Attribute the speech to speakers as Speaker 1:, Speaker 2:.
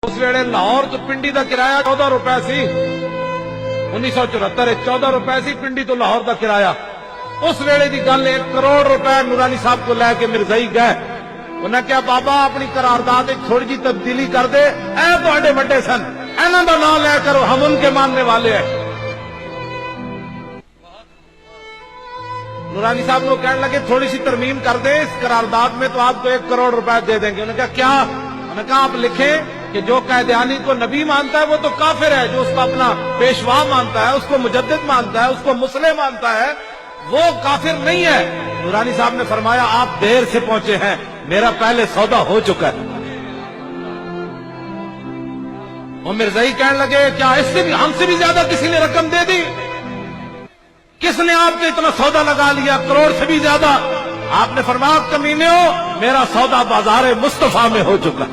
Speaker 1: اس ویلے لاہور تو پنڈی دا کرایہ 14 روپے سی 1974 14 روپے سی پنڈی تو لاہور دا کرایہ. اس ویلے دی گل 1 کروڑ روپے نورانی صاحب کو لے کے مرزائی گئے. انہیں کہا بابا اپنی قرارداد تھوڑی جی تبدیلی کر دے, اے تہاڈے وڈے سن, انہاں دا نام لے کرو, ہم ان کے ماننے والے ہیں. نورانی صاحب کو کہنے لگے تھوڑی سی ترمیم کر دیں اس قرارداد میں تو آپ کو 1 کروڑ روپے دے دیں گے. انہوں نے کہا کیا؟ انہوں نے کہا آپ لکھیں کہ جو قائدیانی کو نبی مانتا ہے وہ تو کافر ہے, جو اس کو اپنا پیشوا مانتا ہے, اس کو مجدد مانتا ہے, اس کو مسلم مانتا ہے, وہ کافر نہیں ہے. نورانی صاحب نے فرمایا آپ دیر سے پہنچے ہیں, میرا پہلے سودا ہو چکا ہے. وہ مرزائی کہنے لگے کیا اس سے بھی ہم سے بھی زیادہ کسی نے رقم دے دی؟ کس نے آپ نے اتنا سودا لگا لیا, کروڑ سے بھی زیادہ؟ آپ نے فرمایا کمینے ہو, میرا سودا بازار مصطفیٰ میں ہو چکا.